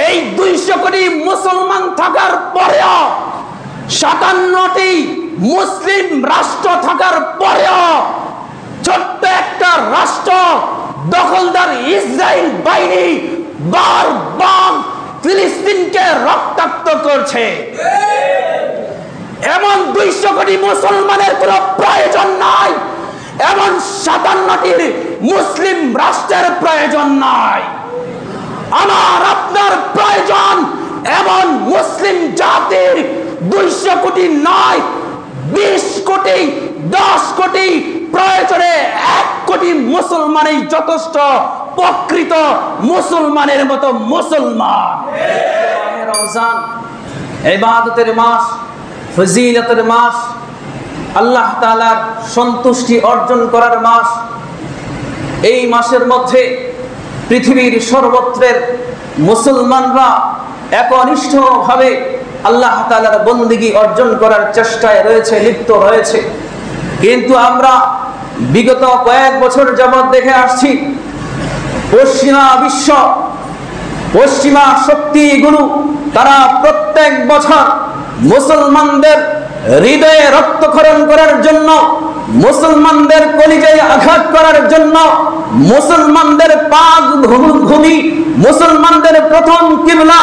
এই 200 কোটি মুসলমান থাকার পরেও, 57টি মুসলিম রাষ্ট্র থাকার পরেও ছোট্ট একটা রাষ্ট্র দখলদার ইসরায়েল বাহিনী বারবার ফিলিস্তিনকে রক্তাক্ত করছে। এমন 200 কোটি মুসলমানের কোনো প্রয়োজন নাই, এমন 57টি মুসলিম রাষ্ট্রের প্রয়োজন নাই। আমার আপনার প্রয়োজন এমন মুসলিম জাতির 200 কোটি নয়, 20 কোটি, 10 কোটি, প্রয়োজনে 1 কোটি মুসলমানই যথেষ্ট, প্রকৃত মুসলমানের মতো মুসলমান। রমজান ইবাদতের মাস, ফজিলতের মাস, আল্লাহ তাআলার সন্তুষ্টি অর্জন করার মাস। এই মাসের মধ্যে পৃথিবীর সর্বত্রের মুসলমানরা একনিষ্ঠভাবে আল্লাহ তাআলার বন্দেগী অর্জন করার চেষ্টায় রয়েছে, লিপ্ত রয়েছে। কিন্তু আমরা বিগত কয়েক বছর যাবৎ দেখে আসছি, পশ্চিমা বিশ্ব, পশ্চিমা শক্তিগুলো তারা প্রত্যেক বছর মুসলমানদের হৃদয়ে রক্তক্ষরণ করার জন্য, মুসলমানদের কলিজায় আঘাত করার জন্য, মুসলমানদের পাক ভূমি, মুসলমানদের প্রথম কিবলা,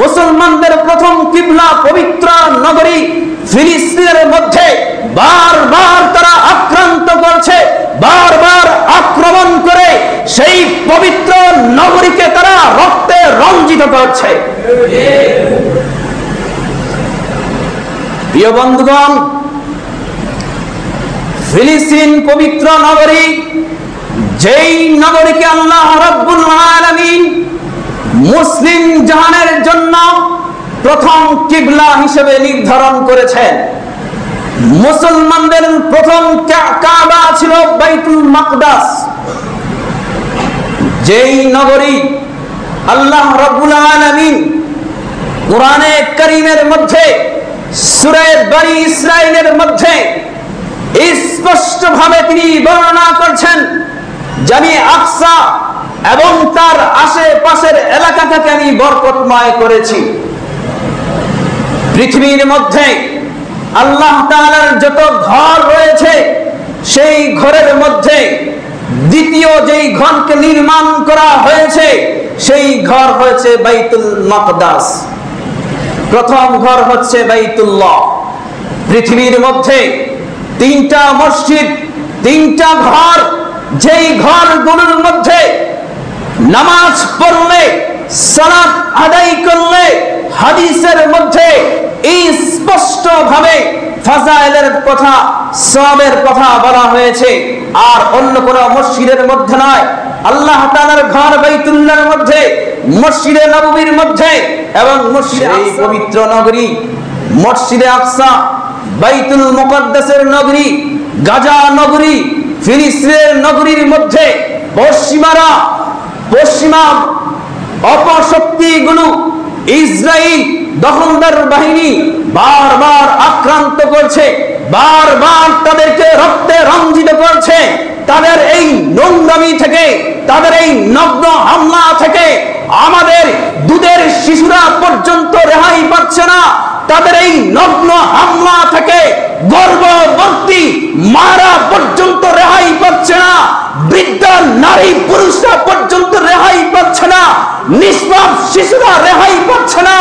মুসলমানদের প্রথম কিবলা পবিত্র নগরী ফিলিস্তিনের মধ্যে বারবার তারা আক্রান্ত করছে, বারবার আক্রমণ করে সেই পবিত্র নগরীকে তারা রক্তে রঞ্জিত করছে। প্রিয় বন্ধুগণ, ফিলিস্তিন পবিত্র নগরী, যেই নগরীকে আল্লাহ রাব্বুল আলামিন মুসলিম জাহানের জন্য প্রথম কিবলা হিসেবে নির্ধারণ করেছেন। মুসলমানদের প্রথম কাবা ছিল বাইতুল মাকদাস, যেই নগরী আল্লাহ রাব্বুল আলামিন কোরআনে কারীমের মধ্যে সূরা বনী ইসরাঈলের মধ্যে স্পষ্টভাবে তিনি বর্ণনা করছেন, আমি আকসা এবং তার আশেপাশের এলাকাটাকে আমি বরকতময় করেছি। পৃথিবীর মধ্যে আল্লাহ তাআলার যত ঘর রয়েছে, সেই ঘরের মধ্যে দ্বিতীয় যেই ঘরকে নির্মাণ করা হয়েছে, সেই ঘর হচ্ছে বাইতুল মাকদাস। প্রথম ঘর হচ্ছে বাইতুল্লাহ। পৃথিবীর মধ্যে 3টা মসজিদ, 3টা ঘর, যেই ঘরগুলোর মধ্যে নামাজ পড়লে, সালাত আদায় করলে হাদিসের মধ্যে স্পষ্ট ভাবে ফাজাইলের কথা, সওয়াবের কথা বলা হয়েছে, আর অন্য কোন মসজিদের মধ্যে নয়। আল্লাহ তাআলার ঘর বাইতুল্লাহর মধ্যে, মসজিদে নববীর মধ্যে এবং মসজিদে পবিত্র নগরী মসজিদে আকসা, বাইতুল মুকদ্দাসের নগরী, গাজা নগরী, ফিলিস্তিনের নগরীর মধ্যে পশ্চিমা অপশক্তিগুলো, ইসরায়েল দখলদার বাহিনী বারবার আক্রান্ত করছে, বারবার তাদেরকে রক্তে রঞ্জিত করছে। তাদের এই নোংরামি থেকে, তাদের এই নগ্ন হামলা থেকে আমাদের দুধের শিশুরা পর্যন্ত রেহাই পাচ্ছে না। তাদের এই নগ্ন হামলা থেকে গর্ভবতী মারা পর্যন্ত রেহাই পাচ্ছে না, বৃদ্ধ নারী পুরুষরা পর্যন্ত রেহাই পাচ্ছে না, নিষ্পাপ শিশুরা রেহাই পাচ্ছে না।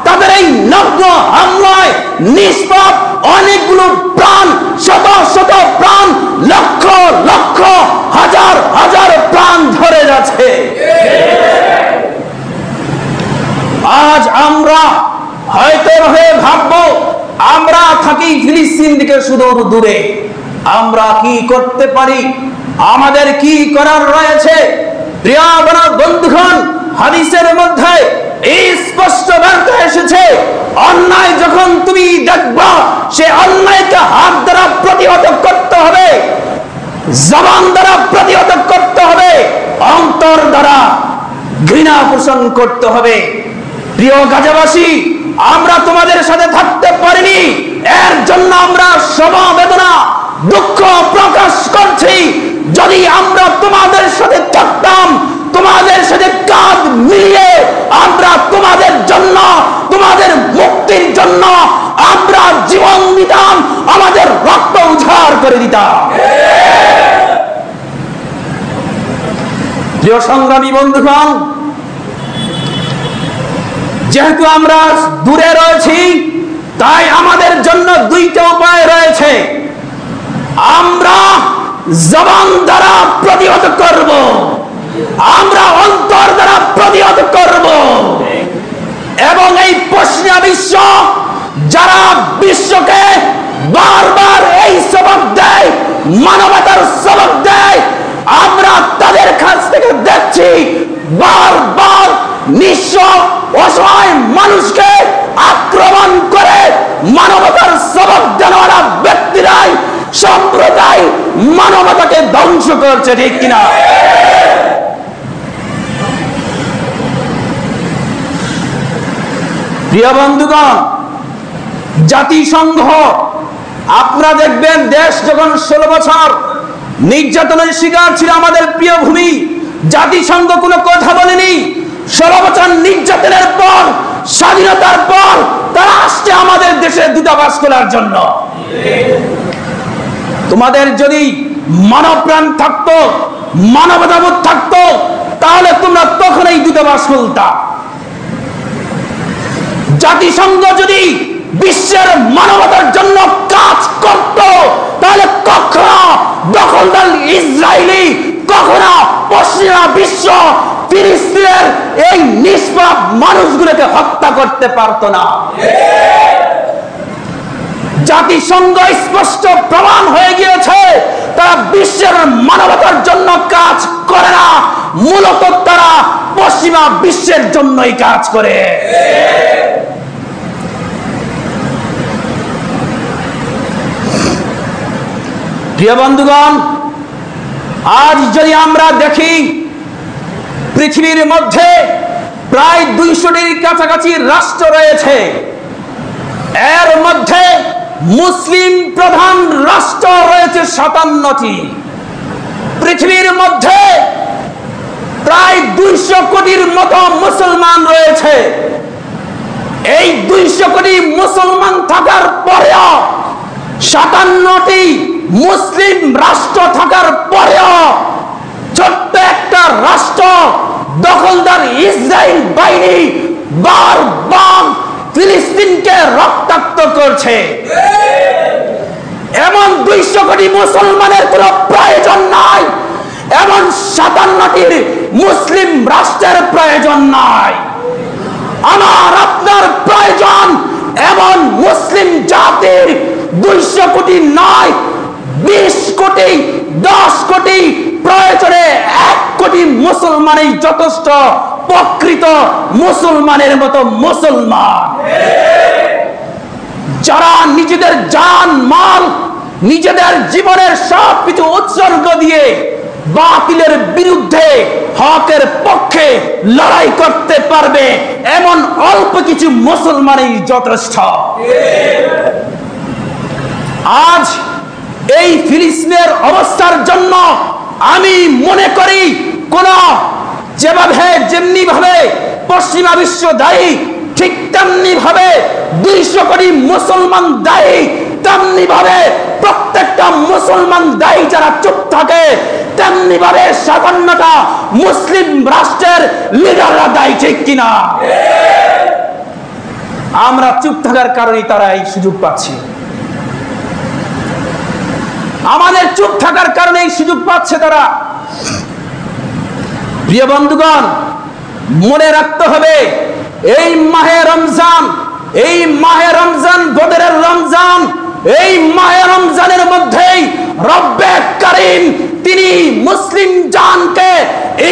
তাদের এই নগ্ন হামলায় নিষ্পাপ অনেকগুলো প্রাণ, শত শত প্রাণ, লক্ষ লক্ষ, হাজার হাজার প্রাণ ঝরে যাচ্ছে। আজ আমরা হয়তো ভাববো আমরা থাকি ফিলিস্তিন থেকে সুদূর দূরে, আমরা কি করতে পারি, আমাদের কি করার রয়েছে? প্রিয় বন্ধুগণ, হাদিসের মধ্যে স্পষ্ট বার্তা এসেছে, অন্যায় যখন তুমি দেখবা, সে অন্যায়কে হাত দ্বারা প্রতিহত করতে হবে, জবান দ্বারা প্রতিহত করতে হবে, অন্তর দ্বারা ঘৃণা পোষণ করতে হবে। প্রিয় গাজাবাসী, আমরা তোমাদের সাথে থাকতে পারিনি, এর জন্য আমরা সমবেদনা দুঃখ প্রকাশ করছি। যদি আমরা তোমাদের সাথে থাকতাম, তোমাদের সাথে কাঁধ মিলিয়ে আমরা তোমাদের করে দিতাম। প্রিয় সংগ্রামী বন্ধুগণ, যেহেতু আমরা দূরে রয়েছি, তাই আমাদের জন্য দুইটা উপায় রয়েছে। আমরা জবান দ্বারা প্রতিহত করব, আমরা অন্তর দ্বারা প্রতিহত করব। এবং এই পশ্চিমা বিশ্ব যারা বিশ্বকে বারবার এই সবক দেয়, মানবতার সবক দেয়, আমরা তাদের কাছ থেকে দেখছি বারবার নিঃস্ব অসহায় মানুষকে আক্রমণ করে মানবতার সবক দেওয়ার ব্যক্তিরাই সম্প্রদায় মানবতাকে ধ্বংস করছে, ঠিক কিনা? প্রিয় বন্ধুগণ, জাতিসংঘ, আপনারা দেখবেন দেশ যখন 16 বছর নির্যাতনের শিকার ছিল আমাদের প্রিয় ভূমি, জাতিসংঘ কোনো কথা বলেনি। 16 বছর নির্যাতনের পর, স্বাধীনতার পর তারা আসছে আমাদের দেশে দূতাবাস খোলার জন্য। তোমাদের যদি মানব প্রাণ থাকতো, মানবতাবোধ থাকতো, তাহলে তোমরা তখনই দূতাবাস খুলতা। জাতিসংঘ যদি বিশ্বের মানবতার জন্য কাজ করত, তাহলে কখনো দখলদার ইসরায়েলি, কখনো পশ্চিমা বিশ্ব ফিলিস্তিনের এই নিষ্পাপ মানুষগুলোকে হত্যা করতে পারত না। জাতিসংঘ স্পষ্ট প্রমাণ হয়ে গিয়েছে তারা বিশ্বের মানবতার জন্য কাজ করে না, মূলত তারা পশ্চিমা বিশ্বের জন্যই কাজ করে। প্রিয় বন্ধুগণ, আজ যদি আমরা দেখি পৃথিবীর মধ্যে প্রায় 200টির কাছাকাছি রাষ্ট্র রয়েছে, এর মধ্যে মুসলিম প্রধান রাষ্ট্র রয়েছে 57টি। পৃথিবীর মধ্যে প্রায় 200 কোটির মতো মুসলমান রয়েছে। এই 200 কোটি মুসলমান থাকার পরেও, 57টি মুসলিম রাষ্ট্র থাকার পরেও ছোট্ট একটা রাষ্ট্র দখলদার ইসরায়েল বাহিনী বারবার ফিলিস্তিনকে রক্তাক্ত করছে। এমন 200 কোটি মুসলমানের কোনো প্রয়োজন নাই, এমন 57টির মুসলিম রাষ্ট্রের প্রয়োজন নাই। আমার আপনার প্রয়োজন এমন মুসলিম জাতির 200 কোটি নয়, 20 কোটি, 10 কোটি, প্রয়োজনে 1 কোটি মুসলমানই যথেষ্ট, প্রকৃত মুসলমানের মতো মুসলমান, যারা নিজেদের জান মাল, নিজেদের জীবনের সবকিছু উৎসর্গ দিয়ে বাতিলের বিরুদ্ধে হকের পক্ষে লড়াই করতে পারবে, এমন অল্প কিছু মুসলমানই যথেষ্ট। আজ এই ফিলিস্তিনের অবস্থার জন্য আমি মনে করি কোন যেমনি ভাবে পশ্চিমা বিশ্ব দায়ী, ঠিক তেমনি ভাবে 200 কোটি মুসলমান দায়ী, তেমনি ভাবে প্রত্যেকটা মুসলমান দায়ী যারা চুপ থাকে, তেমনি ভাবে 57টা মুসলিম রাষ্ট্রের লিডাররা দায়ী, ঠিক কিনা? আমরা চুপ থাকার কারণে তারা এই সুযোগ পাচ্ছে, আমাদের চুপ থাকার কারণে এই সুযোগ পাচ্ছে তারা। প্রিয় বন্ধুগণ, মনে রাখতে হবে এই মাহে রমজান, এই মাহে রমজান বদরের রমজান, এই মাহে রমজানের মধ্যেই রব্বে কারীম তিনি মুসলিম জানকে,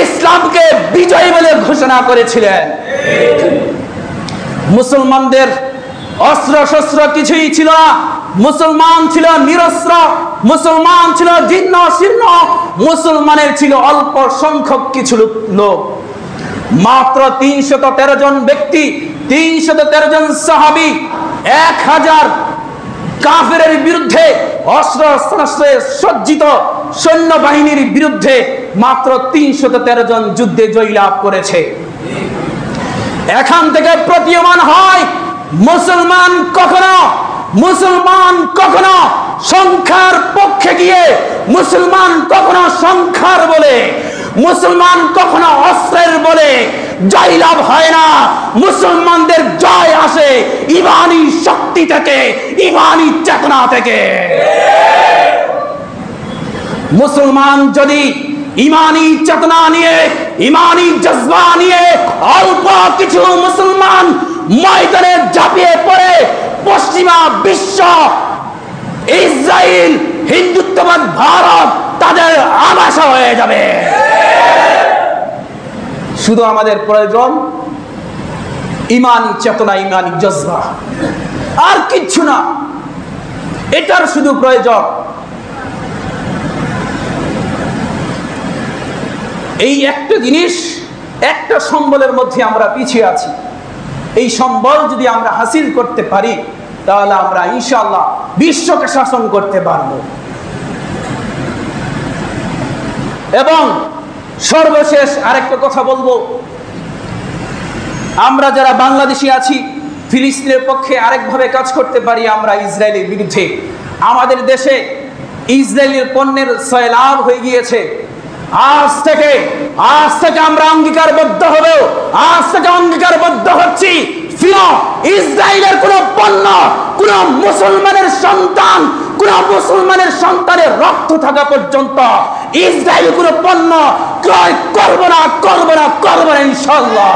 ইসলামকে বিজয়ী বলে ঘোষণা করেছিলেন। মুসলমানদের অস্ত্র শস্ত্র কিছুই ছিল না, মুসলমান ছিল নিরস্ত্র, মুসলমান ছিল জীর্ণ শীর্ণ, মুসলমানের ছিল অল্প সংখ্যক কিছু লোক, মাত্র 313 জন ব্যক্তি, 313 জন সাহাবী 1000 কাফেরের বিরুদ্ধে অস্ত্র শস্ত্রে সজ্জিত সৈন্যবাহিনীর বিরুদ্ধে মাত্র 313 জন যুদ্ধে জয়লাভ করেছে। এখান থেকে প্রতীয়মান হয় মুসলমান কখনো সংখ্যার পক্ষে গিয়ে মুসলমান কখনো সংখ্যার বলে, মুসলমান কখনো অস্ত্রের বলে জয়লাভ হয় না। মুসলমানদের জয় আসে ইমানি শক্তি থেকে, ইমানি চেতনা থেকে। মুসলমান যদি ইমানি চেতনা নিয়ে, ইমানি জজবা নিয়ে অল্প কিছু মুসলমান ময়দানে ঝাঁপিয়ে পড়ে, পশ্চিমা বিশ্ব, ইসরায়েল, হিন্দুত্ববাদ ভারত তাদের আবাসা হয়ে যাবে। শুধু আমাদের প্রয়োজন ইমানি চেতনা, ইমানি জজবা, আর কিচ্ছু না। এটার শুধু প্রয়োজন। এই একটা জিনিস, একটা সম্বলের মধ্যে আমরা পিছিয়ে আছি। এই সম্বল যদি আমরা হাসিল করতে পারি তাহলে আমরা ইনশাআল্লাহ বিশ্বকে শাসন করতে পারব। এবং সর্বশেষ আরেকটা কথা বলবো, আমরা যারা বাংলাদেশি আছি ফিলিস্তিনের পক্ষে আরেকভাবে কাজ করতে পারি। আমরা ইসরায়েলের বিরুদ্ধে, আমাদের দেশে ইসরায়েলের পণ্যের সয়লাভ হয়ে গিয়েছে। আজ থেকে আমরা অঙ্গীকারবদ্ধ হব, আজ থেকে অঙ্গীকারবদ্ধ হচ্ছি, ইসরায়েলের কোন পণ্য, কোন মুসলমানের সন্তান, কোন মুসলমানের সন্তানের রক্ত থাকা পর্যন্ত ইসরায়েল কোন পণ্য ক্রয় করব না, ইনশাআল্লাহ।